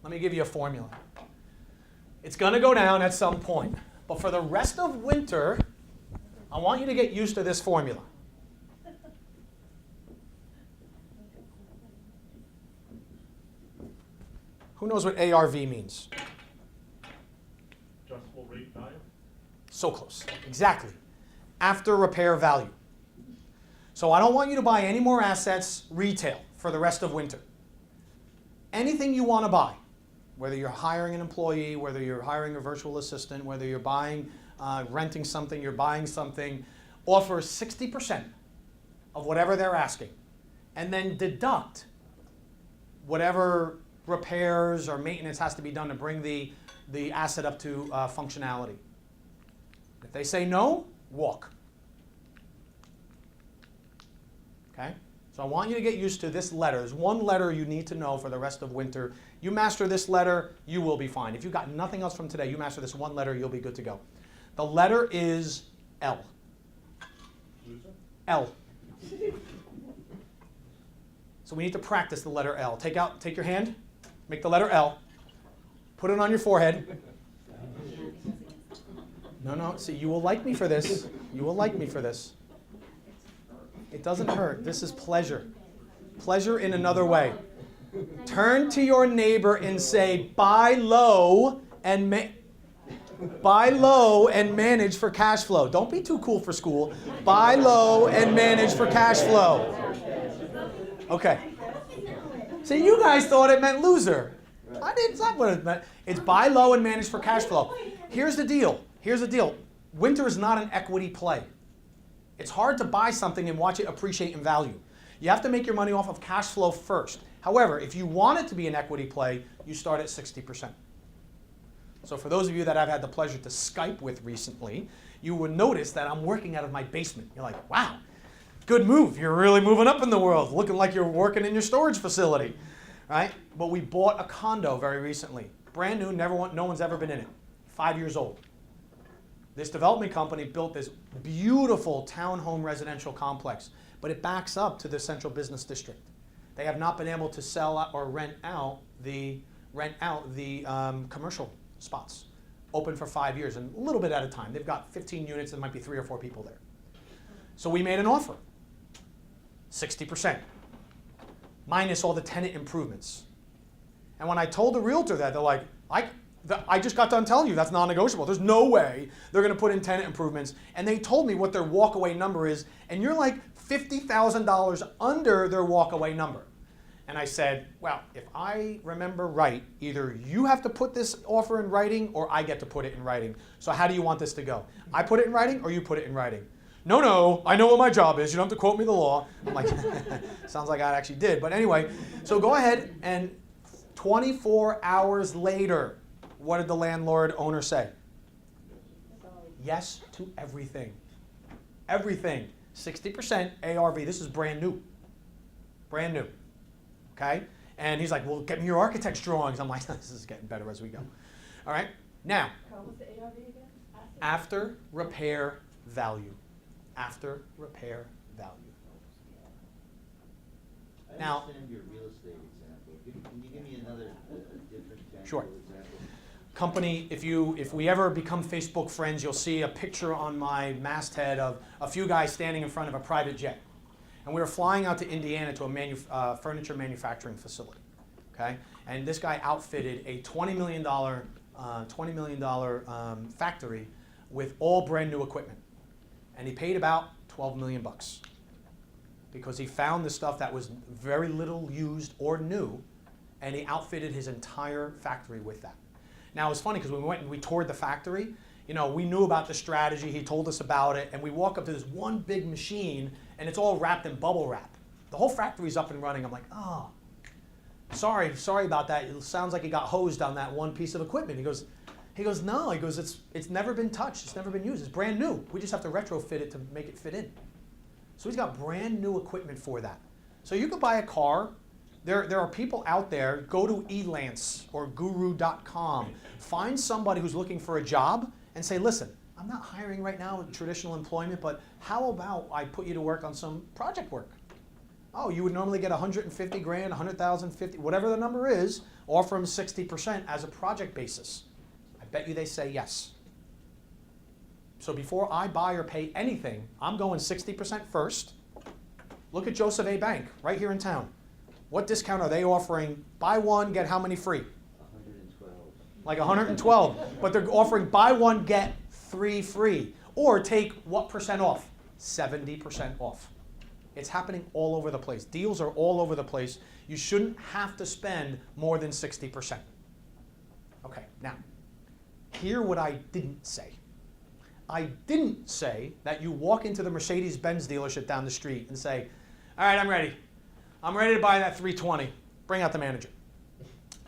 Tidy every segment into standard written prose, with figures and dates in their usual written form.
Let me give you a formula. It's going to go down at some point. But for the rest of winter, I want you to get used to this formula. Who knows what ARV means? Adjustable rate value? So close. Exactly. After repair value. So I don't want you to buy any more assets retail for the rest of winter. Anything you want to buy, whether you're hiring an employee, whether you're hiring a virtual assistant, whether you're buying, renting something, you're buying something, offer 60% of whatever they're asking, and then deduct whatever repairs or maintenance has to be done to bring the asset up to functionality. If they say no, walk. Okay? So I want you to get used to this letter. There's one letter you need to know for the rest of winter. You master this letter, you will be fine. If you got nothing else from today, you master this one letter, you'll be good to go. The letter is L. L. So we need to practice the letter L. Take your hand, make the letter L, put it on your forehead. No, see, you will like me for this. You will like me for this. It doesn't hurt. This is pleasure. Pleasure in another way. Turn to your neighbor and say, buy low and manage for cash flow. Don't be too cool for school. Buy low and manage for cash flow. Okay. See, you guys thought it meant loser. It's not what it meant. It's buy low and manage for cash flow. Here's the deal. Winter is not an equity play. It's hard to buy something and watch it appreciate in value. You have to make your money off of cash flow first. However, if you want it to be an equity play, you start at 60%. So for those of you that I've had the pleasure to Skype with recently, you will notice that I'm working out of my basement. You're like, wow, good move. You're really moving up in the world, looking like you're working in your storage facility, right? But we bought a condo very recently. Brand new, no one's ever been in it. 5 years old. This development company built this beautiful townhome residential complex, but it backs up to the central business district. They have not been able to sell or rent out the commercial spots. Open for 5 years and a little bit at a time. They've got 15 units, there might be 3 or 4 people there. So we made an offer, 60%, minus all the tenant improvements. And when I told the realtor that, they're like, I just got done telling you that's non-negotiable. There's no way they're going to put in tenant improvements. And they told me what their walkaway number is, and you're like $50,000 under their walkaway number. And I said, well, if I remember right, either you have to put this offer in writing or I get to put it in writing. So how do you want this to go? I put it in writing or you put it in writing? No, I know what my job is. You don't have to quote me the law. I'm like, sounds like I actually did. But anyway, so go ahead, and 24 hours later, what did the landlord owner say? Yes to everything. Everything. 60% ARV. This is brand new. Brand new. Okay? And he's like, well, get me your architect's drawings. I'm like, this is getting better as we go. All right? Now, what was the ARV again? After repair value. After repair value. I Now, understand your real estate example. Can you give me another different tangible Sure. example? Company, if we ever become Facebook friends, you'll see a picture on my masthead of a few guys standing in front of a private jet. And we were flying out to Indiana to a furniture manufacturing facility. Okay? And this guy outfitted a $20 million factory with all brand new equipment. And he paid about $12 million bucks because he found the stuff that was very little used or new, and he outfitted his entire factory with that. Now, it was funny because when we went and we toured the factory, you know, we knew about the strategy, he told us about it, and we walk up to this one big machine, and it's all wrapped in bubble wrap. The whole factory's up and running. I'm like, oh, sorry about that. It sounds like he got hosed on that one piece of equipment. He goes, no, it's never been touched, it's never been used, it's brand new. We just have to retrofit it to make it fit in. So he's got brand new equipment for that. So you could buy a car. There are people out there, go to Elance or guru.com, find somebody who's looking for a job and say, listen, I'm not hiring right now in traditional employment, but how about I put you to work on some project work? Oh, you would normally get 150 grand, 100,000, 50, whatever the number is, offer them 60% as a project basis. I bet you they say yes. So before I buy or pay anything, I'm going 60% first. Look at Joseph A. Bank, right here in town. What discount are they offering? Buy one, get how many free? 112. Like 112. But they're offering buy one, get 3 free. Or take what percent off? 70% off. It's happening all over the place. Deals are all over the place. You shouldn't have to spend more than 60%. Okay, now, hear what I didn't say. I didn't say that you walk into the Mercedes-Benz dealership down the street and say, all right, I'm ready. I'm ready to buy that 320. Bring out the manager.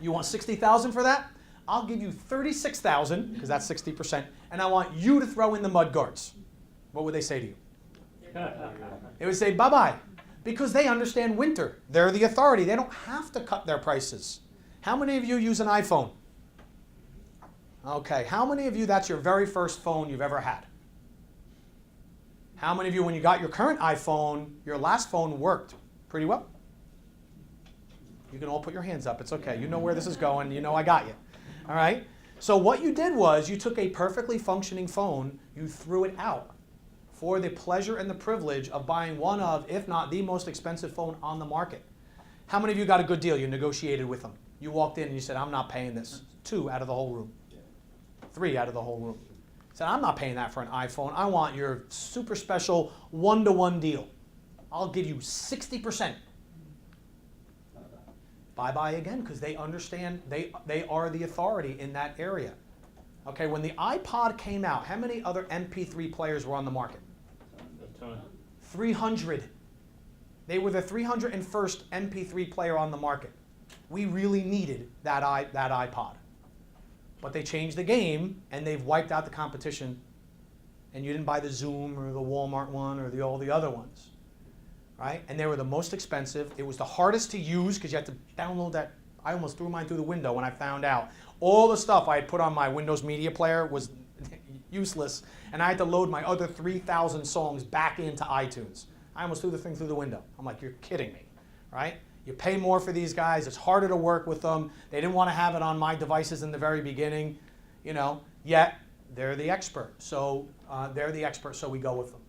You want 60,000 for that? I'll give you 36,000, because that's 60%, and I want you to throw in the mud guards. What would they say to you? They would say, bye-bye, because they understand winter. They're the authority. They don't have to cut their prices. How many of you use an iPhone? Okay, how many of you, that's your very first phone you've ever had? How many of you, when you got your current iPhone, your last phone worked pretty well? You can all put your hands up. It's okay. You know where this is going. You know I got you. All right? So what you did was you took a perfectly functioning phone, you threw it out for the pleasure and the privilege of buying one of, if not the most expensive phone on the market. How many of you got a good deal? You negotiated with them. You walked in and you said, I'm not paying this. 2 out of the whole room. 3 out of the whole room. Said, I'm not paying that for an iPhone. I want your super special one-to-one deal. I'll give you 60%. Bye-bye again, because they understand they are the authority in that area. Okay, when the iPod came out, how many other MP3 players were on the market? A ton. 300. They were the 301st MP3 player on the market. We really needed that iPod. But they changed the game, and they've wiped out the competition, and you didn't buy the Zoom or the Walmart one or all the other ones. Right? And they were the most expensive. It was the hardest to use because you had to download that. I almost threw mine through the window when I found out. All the stuff I had put on my Windows Media Player was useless, and I had to load my other 3,000 songs back into iTunes. I almost threw the thing through the window. I'm like, you're kidding me, right? You pay more for these guys. It's harder to work with them. They didn't want to have it on my devices in the very beginning, yet they're the expert. So so we go with them.